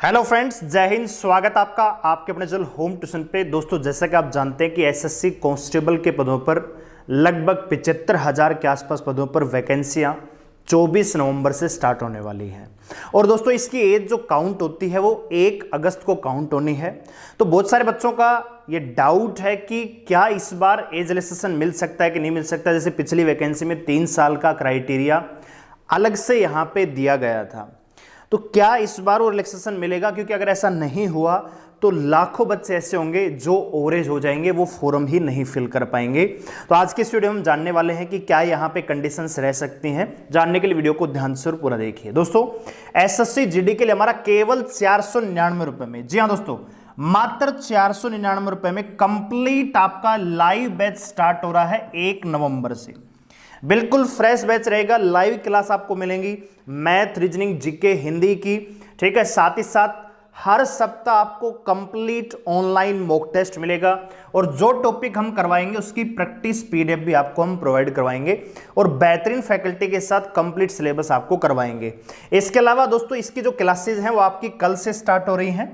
Hello friends, जय हिंद। स्वागत आपका आपके अपने चैनल होम ट्यूशन पे। दोस्तों, जैसा कि आप जानते हैं कि एसएससी कांस्टेबल के पदों पर लगभग 75,000 के आसपास पदों पर वैकेंसियां 24 नवंबर से स्टार्ट होने वाली हैं। और दोस्तों, इसकी एज जो काउंट होती है वो 1 अगस्त को काउंट होनी है। तो बहुत सारे बच्चों का ये डाउट है कि क्या इस बार एज रिलैक्सेशन मिल सकता है कि नहीं मिल सकता। जैसे पिछली वैकेंसी में 3 साल का क्राइटेरिया अलग से यहाँ पे दिया गया था, तो क्या इस बार वो रिलैक्सेशन मिलेगा? क्योंकि अगर ऐसा नहीं हुआ तो लाखों बच्चे ऐसे होंगे जो ओवरेज हो जाएंगे, वो फॉर्म ही नहीं फिल कर पाएंगे। तो आज के इस वीडियो में हम जानने वाले हैं कि क्या यहाँ पे कंडीशंस रह सकती हैं। जानने के लिए वीडियो को ध्यान से और पूरा देखिए। दोस्तों, एसएससी जीडी के लिए हमारा केवल 499 रुपए में, जी हाँ दोस्तों, मात्र 499 रुपए में कंप्लीट आपका लाइव बैच स्टार्ट हो रहा है 1 नवंबर से। बिल्कुल फ्रेश बैच रहेगा। लाइव क्लास आपको मिलेंगी मैथ, रीजनिंग, जीके, हिंदी की, ठीक है। साथ ही साथ हर सप्ताह आपको कंप्लीट ऑनलाइन मॉक टेस्ट मिलेगा और जो टॉपिक हम करवाएंगे उसकी प्रैक्टिस पीडीएफ भी आपको हम प्रोवाइड करवाएंगे और बेहतरीन फैकल्टी के साथ कंप्लीट सिलेबस आपको करवाएंगे। इसके अलावा दोस्तों, इसकी जो क्लासेज हैं वो आपकी कल से स्टार्ट हो रही हैं।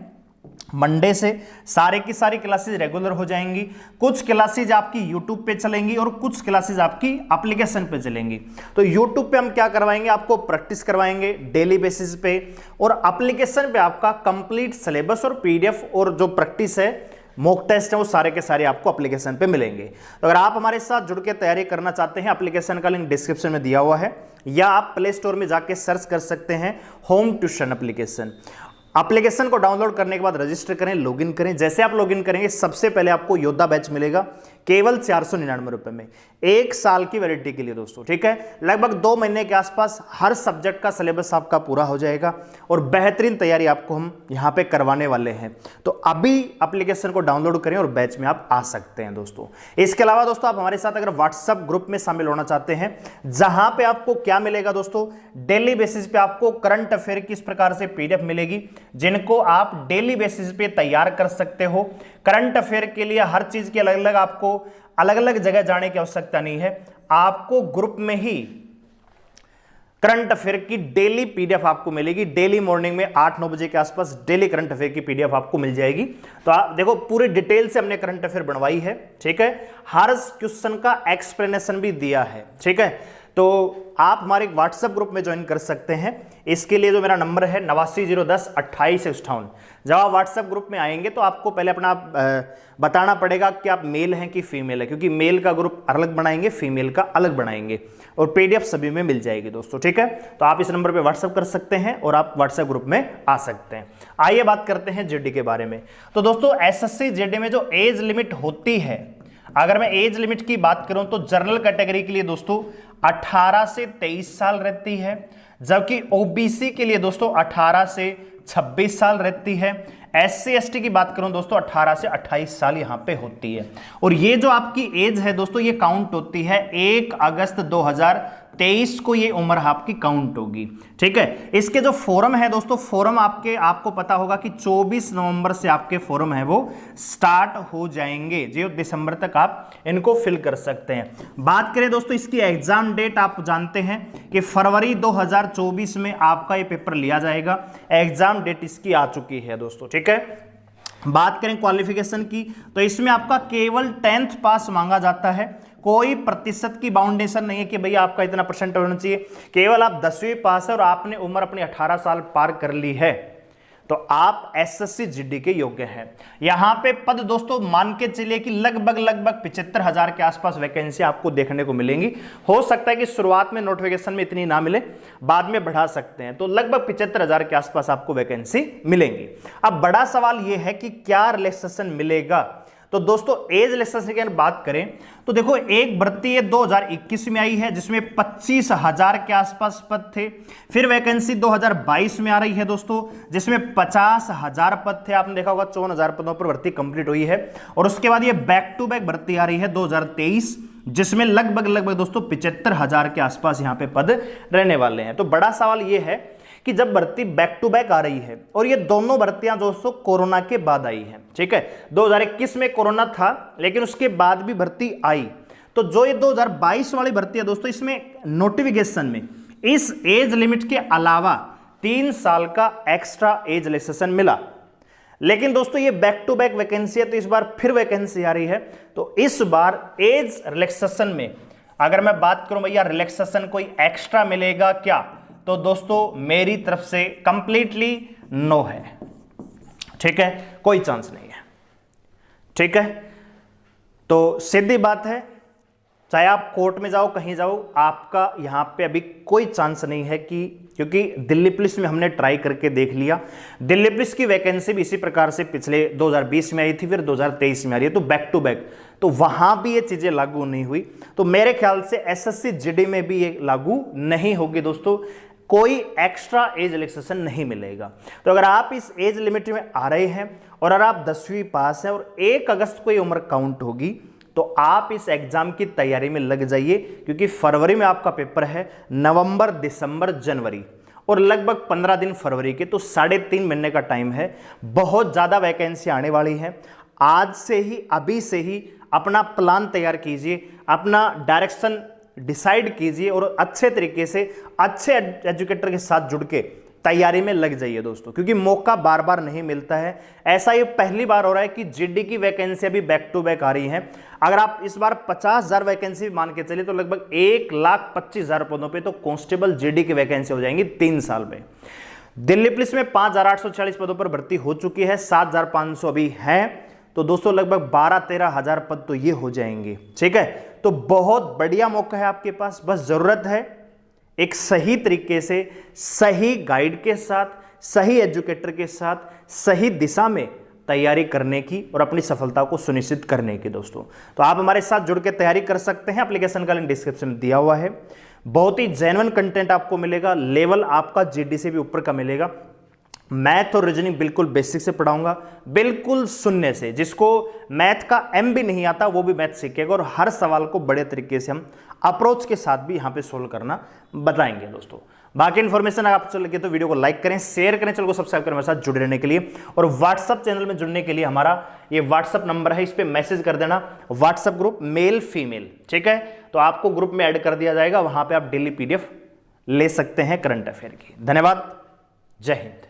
मंडे से सारे की सारी क्लासेज रेगुलर हो जाएंगी। कुछ क्लासेज आपकी यूट्यूब पे चलेंगी और कुछ क्लासेज आपकी एप्लीकेशन पे चलेंगी। तो यूट्यूब पे हम क्या करवाएंगे, आपको प्रैक्टिस करवाएंगे डेली बेसिस पे, और एप्लीकेशन पे आपका कंप्लीट सिलेबस और पीडीएफ और जो प्रैक्टिस है, मॉक टेस्ट है, वो सारे के सारे आपको एप्लीकेशन पे मिलेंगे। तो अगर आप हमारे साथ जुड़ के तैयारी करना चाहते हैं, एप्लीकेशन का लिंक डिस्क्रिप्शन में दिया हुआ है, या आप प्ले स्टोर में जाके सर्च कर सकते हैं होम ट्यूशन एप्लीकेशन। एप्लीकेशन को डाउनलोड करने के बाद रजिस्टर करें, लॉगिन करें। जैसे आप लॉगिन करेंगे सबसे पहले आपको योद्धा बैच मिलेगा केवल 499 रुपए में, 1 साल की वैलिडिटी के लिए दोस्तों, ठीक है। लगभग 2 महीने के आसपास हर सब्जेक्ट का सिलेबस आपका पूरा हो जाएगा और बेहतरीन तैयारी आपको हम यहाँ पे करवाने वाले हैं। तो अभी एप्लीकेशन को डाउनलोड करें और बैच में आप आ सकते हैं दोस्तों। इसके अलावा दोस्तों, आप हमारे साथ अगर व्हाट्सएप ग्रुप में शामिल होना चाहते हैं, जहां पे आपको क्या मिलेगा दोस्तों, डेली बेसिस पे आपको करंट अफेयर की इस प्रकार से पीडीएफ मिलेगी, जिनको आप डेली बेसिस पे तैयार कर सकते हो। करंट अफेयर के लिए हर चीज की अलग अलग आपको अलग अलग जगह जाने की आवश्यकता नहीं है। आपको ग्रुप में ही करंट अफेयर की डेली पीडीएफ आपको मिलेगी। डेली मॉर्निंग में 8-9 बजे के आसपास डेली करंट अफेयर की पीडीएफ आपको मिल जाएगी। तो आप देखो, पूरी डिटेल से हमने करंट अफेयर बनवाई है, ठीक है। हर क्वेश्चन का एक्सप्लेनेशन भी दिया है, ठीक है। तो आप हमारे व्हाट्सएप ग्रुप में ज्वाइन कर सकते हैं। इसके लिए जो मेरा नंबर है 89 010 2858। जब आप व्हाट्सएप ग्रुप में आएंगे तो आपको पहले अपना बताना पड़ेगा कि आप मेल हैं कि फीमेल है, क्योंकि मेल का ग्रुप अलग बनाएंगे, फीमेल का अलग बनाएंगे, और पीडीएफ सभी में मिल जाएगी दोस्तों, ठीक है। तो आप इस नंबर पे व्हाट्सएप कर सकते हैं और आप व्हाट्सएप ग्रुप में आ सकते हैं। आइए बात करते हैं जीडी के बारे में। तो दोस्तों, एसएससी जीडी में जो एज लिमिट होती है, अगर मैं एज लिमिट की बात करूं तो जनरल कैटेगरी के लिए दोस्तों 18 से 23 साल रहती है, जबकि ओबीसी के लिए दोस्तों 18 से 26 साल रहती है। एससी एसटी की बात करूं दोस्तों 18 से 28 साल यहां पे होती है। और ये जो आपकी एज है दोस्तों, ये काउंट होती है 1 अगस्त 2023 को, ये उम्र आपकी काउंट होगी, ठीक है। इसके जो फॉर्म है दोस्तों, फॉर्म आपको पता होगा कि 24 नवंबर से आपके फॉर्म है वो स्टार्ट हो जाएंगे, जो दिसंबर तक आप इनको फिल कर सकते हैं। बात करें दोस्तों इसकी एग्जाम डेट, आप जानते हैं कि फरवरी 2024 में आपका ये पेपर लिया जाएगा। एग्जाम डेट इसकी आ चुकी है दोस्तों, ठीक है। बात करें क्वालिफिकेशन की, तो इसमें आपका केवल 10th पास मांगा जाता है। कोई प्रतिशत की बाउंडेशन नहीं है कि भैया आपका इतना परसेंट होना चाहिए। केवल आप 10वीं पास है और आपने उम्र अपनी 18 साल पार कर ली है तो आप एसएससी जीडी के योग्य हैं। यहां पे पद दोस्तों मान के चलिए कि लगभग 75,000 के आसपास वैकेंसी आपको देखने को मिलेंगी। हो सकता है कि शुरुआत में नोटिफिकेशन में इतनी ना मिले, बाद में बढ़ा सकते हैं, तो लगभग 75,000 के आसपास आपको वैकेंसी मिलेंगी। अब बड़ा सवाल यह है कि क्या रिलैक्सेशन मिलेगा। तो दोस्तों, एज रिलैक्सेशन की बात करें तो देखो, एक भर्ती ये 2021 में आई है जिसमें 25,000 के आसपास पद थे। फिर वैकेंसी 2022 में आ रही है दोस्तों, जिसमें 50,000 पद थे। आपने देखा होगा 54,000 पदों पर भर्ती कंप्लीट हुई है। और उसके बाद ये बैक टू बैक भर्ती आ रही है 2023, जिसमें लगभग दोस्तों 75,000 के आसपास यहाँ पे पद रहने वाले हैं। तो बड़ा सवाल ये है कि जब भर्ती बैक टू बैक आ रही है, और ये दोनों भर्तियां दोस्तों कोरोना के बाद आई हैं, ठीक है। 2021 में कोरोना था, लेकिन उसके बाद भी भर्ती आई। तो जो ये 2022 वाली भर्ती है दोस्तों, इसमें नोटिफिकेशन में इस एज लिमिट के अलावा 3 साल का एक्स्ट्रा एज रिलैक्सेशन मिला। लेकिन दोस्तों ये बैक टू बैक वैकेंसी है, तो इस बार फिर वैकेंसी आ रही है। तो इस बार एज रिलैक्सेशन में अगर मैं बात करूं भैया रिलैक्सेशन कोई एक्स्ट्रा मिलेगा क्या, तो दोस्तों मेरी तरफ से कंप्लीटली नो है। ठीक है, कोई चांस नहीं है। ठीक है, तो सीधी बात है, चाहे आप कोर्ट में जाओ कहीं जाओ, आपका यहां पे अभी कोई चांस नहीं है कि, क्योंकि दिल्ली पुलिस में हमने ट्राई करके देख लिया। दिल्ली पुलिस की वैकेंसी भी इसी प्रकार से पिछले 2020 में आई थी, फिर 2023 में आ रही है, तो बैक टू बैक, तो वहां भी ये चीजें लागू नहीं हुई। तो मेरे ख्याल से एसएससी जीडी में भी ये लागू नहीं होगी दोस्तों, कोई एक्स्ट्रा एज रिलैक्सेशन नहीं मिलेगा। तो अगर आप इस एज लिमिट में आ रहे हैं और अगर आप 10वीं पास हैं और 1 अगस्त को ये उम्र काउंट होगी, तो आप इस एग्जाम की तैयारी में लग जाइए, क्योंकि फरवरी में आपका पेपर है, नवंबर, दिसंबर, जनवरी और लगभग 15 दिन फरवरी के, तो 3.5 महीने का टाइम है। बहुत ज्यादा वैकेंसी आने वाली है। आज से ही, अभी से ही अपना प्लान तैयार कीजिए, अपना डायरेक्शन डिसाइड कीजिए और अच्छे तरीके से अच्छे एजुकेटर के साथ जुड़ के तैयारी में लग जाइए दोस्तों, क्योंकि मौका बार बार नहीं मिलता है। ऐसा ये पहली बार हो रहा है कि जीडी की वैकेंसी अभी बैक टू बैक आ रही है। अगर आप इस बार 50,000 वैकेंसी मान के चलिए, तो लगभग 1,25,000 पदों पे तो कांस्टेबल जीडी की वैकेंसी हो जाएंगी 3 साल में। दिल्ली पुलिस में 5,840 पदों पर भर्ती हो चुकी है, 7,500 अभी है, तो दोस्तों लगभग 12-13 हजार पद तो ये हो जाएंगे। ठीक है, तो बहुत बढ़िया मौका है आपके पास। बस जरूरत है एक सही तरीके से, सही गाइड के साथ, सही एजुकेटर के साथ, सही दिशा में तैयारी करने की और अपनी सफलता को सुनिश्चित करने की दोस्तों। तो आप हमारे साथ जुड़ के तैयारी कर सकते हैं। एप्लीकेशन का लिंक डिस्क्रिप्शन में दिया हुआ है। बहुत ही जेन्युइन कंटेंट आपको मिलेगा, लेवल आपका जीडी से भी ऊपर का मिलेगा। मैथ और रीजनिंग बिल्कुल बेसिक से पढ़ाऊंगा, बिल्कुल शून्य से। जिसको मैथ का एम भी नहीं आता वो भी मैथ सीखेगा, और हर सवाल को बड़े तरीके से हम अप्रोच के साथ भी यहां पे सोल्व करना बताएंगे दोस्तों। बाकी इन्फॉर्मेशन अगर आपको लगे तो वीडियो को लाइक करें, शेयर करें, चैनल को सब्सक्राइब करें, मेरे साथ जुड़े रहने के लिए। और व्हाट्सअप चैनल में जुड़ने के लिए हमारा ये व्हाट्सअप नंबर है, इस पर मैसेज कर देना। व्हाट्सअप ग्रुप मेल फीमेल, ठीक है, तो आपको ग्रुप में ऐड कर दिया जाएगा। वहां पर आप डेली PDF ले सकते हैं करंट अफेयर की। धन्यवाद, जय हिंद।